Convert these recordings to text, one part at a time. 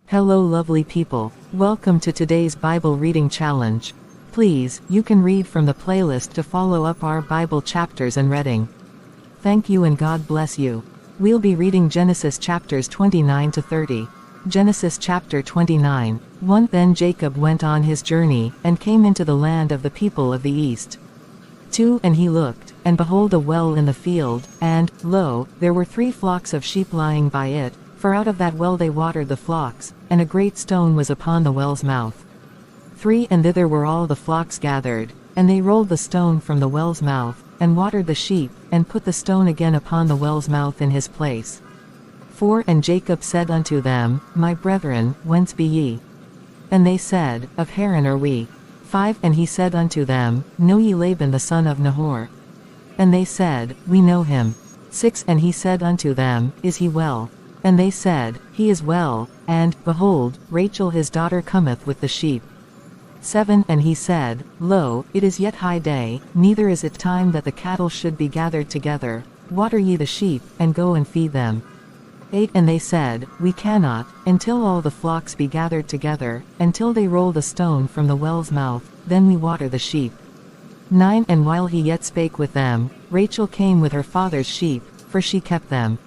Hello lovely people. Welcome to today's Bible reading challenge. Please, you can read from the playlist to follow up our Bible chapters and reading. Thank you and God bless you. We'll be reading Genesis chapters 29 to 30. Genesis chapter 29. 1 Then Jacob went on his journey, and came into the land of the people of the east. 2 And he looked, and behold a well in the field, and, lo, there were 3 flocks of sheep lying by it, for out of that well they watered the flocks, and a great stone was upon the well's mouth. 3 And thither were all the flocks gathered, and they rolled the stone from the well's mouth, and watered the sheep, and put the stone again upon the well's mouth in his place. 4 And Jacob said unto them, My brethren, whence be ye? And they said, Of Haran are we. 5 And he said unto them, Know ye Laban the son of Nahor? And they said, We know him. 6 And he said unto them, Is he well? And they said, He is well, and, behold, Rachel his daughter cometh with the sheep. 7 And he said, Lo, it is yet high day, neither is it time that the cattle should be gathered together. Water ye the sheep, and go and feed them. 8 And they said, We cannot, until all the flocks be gathered together, until they roll the stone from the well's mouth, then we water the sheep. 9 And while he yet spake with them, Rachel came with her father's sheep, for she kept them.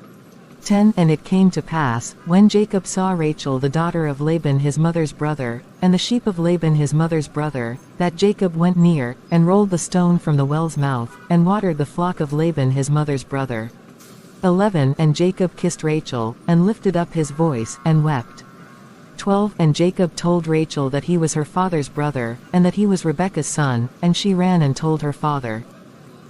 10 And it came to pass, when Jacob saw Rachel the daughter of Laban his mother's brother, and the sheep of Laban his mother's brother, that Jacob went near, and rolled the stone from the well's mouth, and watered the flock of Laban his mother's brother. 11 And Jacob kissed Rachel, and lifted up his voice, and wept. 12 And Jacob told Rachel that he was her father's brother, and that he was Rebekah's son, and she ran and told her father.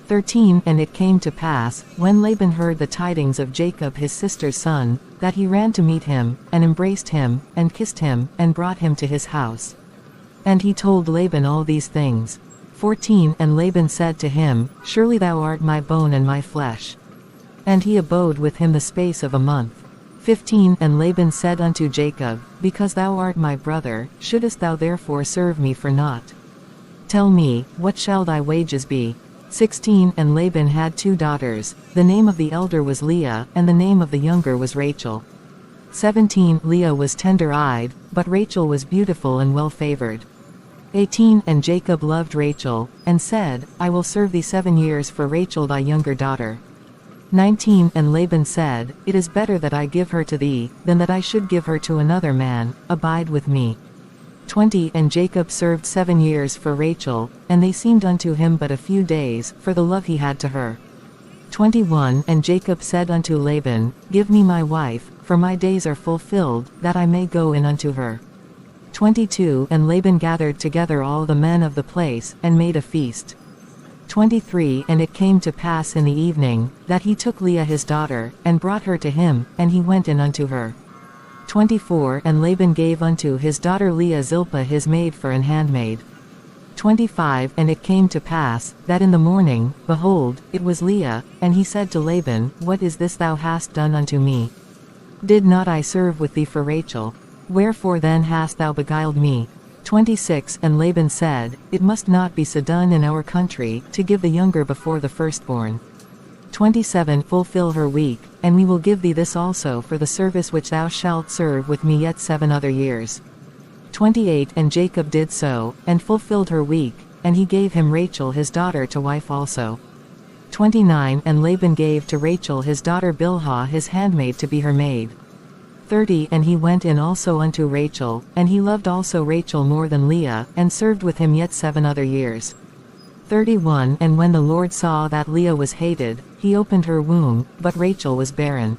13 And it came to pass, when Laban heard the tidings of Jacob his sister's son, that he ran to meet him, and embraced him, and kissed him, and brought him to his house. And he told Laban all these things. 14 And Laban said to him, Surely thou art my bone and my flesh. And he abode with him the space of a month. 15 And Laban said unto Jacob, Because thou art my brother, shouldest thou therefore serve me for naught? Tell me, what shall thy wages be? 16 And Laban had 2 daughters, the name of the elder was Leah, and the name of the younger was Rachel. 17 Leah was tender-eyed, but Rachel was beautiful and well-favored. 18 And Jacob loved Rachel, and said, I will serve thee 7 years for Rachel thy younger daughter. 19 And Laban said, It is better that I give her to thee, than that I should give her to another man, abide with me. 20 And Jacob served 7 years for Rachel, and they seemed unto him but a few days, for the love he had to her. 21 And Jacob said unto Laban, Give me my wife, for my days are fulfilled, that I may go in unto her. 22 And Laban gathered together all the men of the place, and made a feast. 23 And it came to pass in the evening, that he took Leah his daughter, and brought her to him, and he went in unto her. 24 And Laban gave unto his daughter Leah Zilpah his maid for an handmaid. 25 And it came to pass, that in the morning, behold, it was Leah, and he said to Laban, What is this thou hast done unto me? Did not I serve with thee for Rachel? Wherefore then hast thou beguiled me? 26 And Laban said, It must not be so done in our country, to give the younger before the firstborn. 27 Fulfill her week, and we will give thee this also for the service which thou shalt serve with me yet 7 other years. 28 And Jacob did so, and fulfilled her week, and he gave him Rachel his daughter to wife also. 29 And Laban gave to Rachel his daughter Bilhah his handmaid to be her maid. 30 And he went in also unto Rachel, and he loved also Rachel more than Leah, and served with him yet 7 other years. 31 And when the Lord saw that Leah was hated, he opened her womb, but Rachel was barren.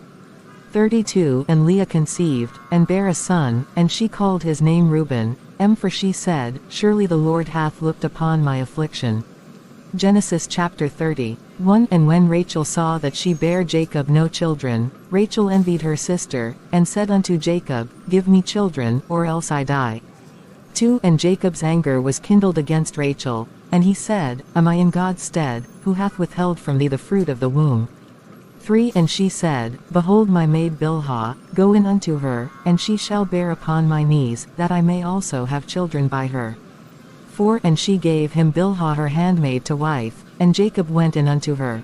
32 And Leah conceived, and bare a son, and she called his name Reuben, for she said, Surely the Lord hath looked upon my affliction. Genesis chapter 30. 1 And when Rachel saw that she bare Jacob no children, Rachel envied her sister, and said unto Jacob, Give me children, or else I die. 2 And Jacob's anger was kindled against Rachel, and he said, Am I in God's stead, who hath withheld from thee the fruit of the womb? 3 And she said, Behold my maid Bilhah, go in unto her, and she shall bear upon my knees, that I may also have children by her. 4 And she gave him Bilhah her handmaid to wife, and Jacob went in unto her.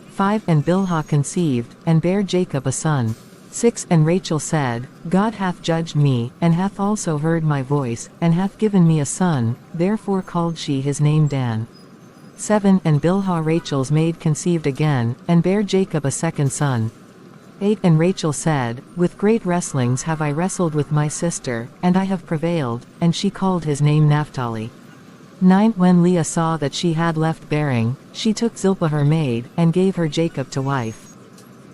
5 And Bilhah conceived, and bare Jacob a son. 6 And Rachel said, God hath judged me, and hath also heard my voice, and hath given me a son, therefore called she his name Dan. 7 And Bilhah Rachel's maid conceived again, and bare Jacob a second son. 8 And Rachel said, With great wrestlings have I wrestled with my sister, and I have prevailed, and she called his name Naphtali. 9 When Leah saw that she had left bearing, she took Zilpah her maid, and gave her Jacob to wife.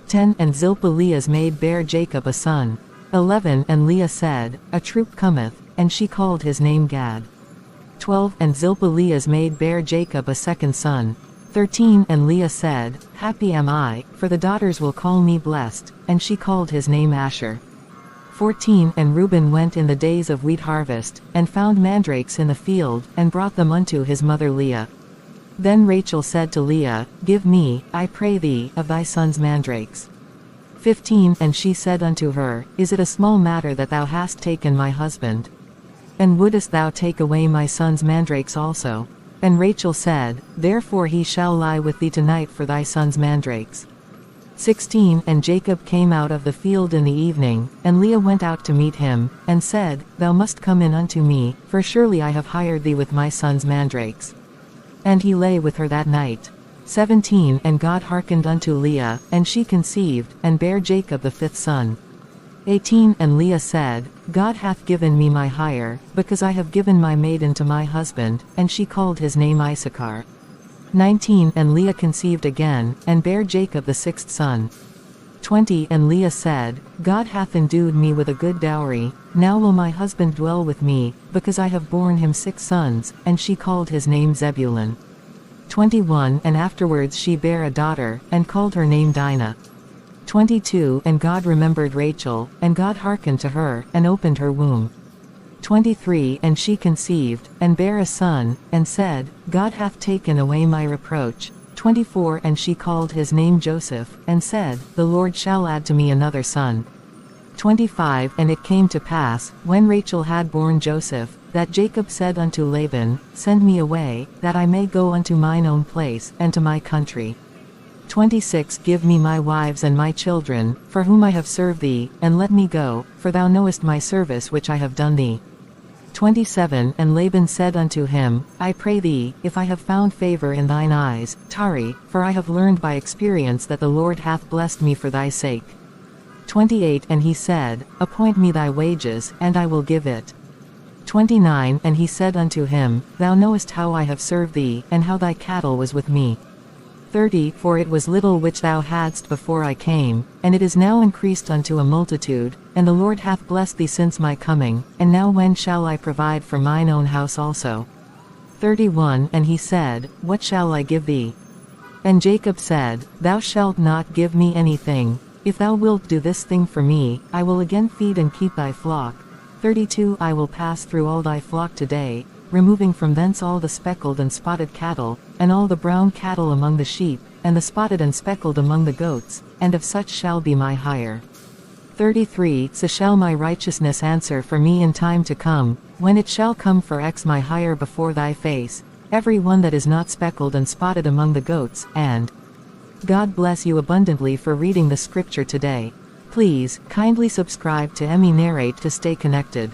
10 And Zilpah Leah's maid bare Jacob a son. 11 And Leah said, A troop cometh, and she called his name Gad. 12 And Zilpah Leah's maid bare Jacob a second son. 13 And Leah said, Happy am I, for the daughters will call me blessed, and she called his name Asher. 14 And Reuben went in the days of wheat harvest, and found mandrakes in the field, and brought them unto his mother Leah. Then Rachel said to Leah, Give me, I pray thee, of thy son's mandrakes. 15 And she said unto her, Is it a small matter that thou hast taken my husband? And wouldest thou take away my son's mandrakes also? And Rachel said, Therefore he shall lie with thee tonight for thy son's mandrakes. 16 And Jacob came out of the field in the evening, and Leah went out to meet him, and said, Thou must come in unto me, for surely I have hired thee with my son's mandrakes. And he lay with her that night. 17 And God hearkened unto Leah, and she conceived, and bare Jacob the fifth son. 18 And Leah said, God hath given me my hire, because I have given my maiden to my husband, and she called his name Issachar. 19 And Leah conceived again, and bare Jacob the sixth son. 20 And Leah said, God hath endued me with a good dowry, now will my husband dwell with me, because I have borne him 6 sons, and she called his name Zebulun. 21 And afterwards she bare a daughter, and called her name Dinah. 22 And God remembered Rachel, and God hearkened to her, and opened her womb. 23 And she conceived, and bare a son, and said, God hath taken away my reproach. 24 And she called his name Joseph, and said, The Lord shall add to me another son. 25 And it came to pass, when Rachel had borne Joseph, that Jacob said unto Laban, Send me away, that I may go unto mine own place, and to my country. 26 Give me my wives and my children, for whom I have served thee, and let me go, for thou knowest my service which I have done thee. 27 And Laban said unto him, I pray thee, if I have found favor in thine eyes, tarry, for I have learned by experience that the Lord hath blessed me for thy sake. 28 And he said, Appoint me thy wages, and I will give it. 29 And he said unto him, Thou knowest how I have served thee, and how thy cattle was with me. 30 For it was little which thou hadst before I came, and it is now increased unto a multitude, and the Lord hath blessed thee since my coming, and now when shall I provide for mine own house also? 31 And he said, What shall I give thee? And Jacob said, Thou shalt not give me anything. If thou wilt do this thing for me, I will again feed and keep thy flock. 32 I will pass through all thy flock today, removing from thence all the speckled and spotted cattle, and all the brown cattle among the sheep, and the spotted and speckled among the goats, and of such shall be my hire. 33 So shall my righteousness answer for me in time to come, when it shall come for my hire before thy face, every one that is not speckled and spotted among the goats, and God bless you abundantly for reading the scripture today. Please, kindly subscribe to Emmy Narrate to stay connected.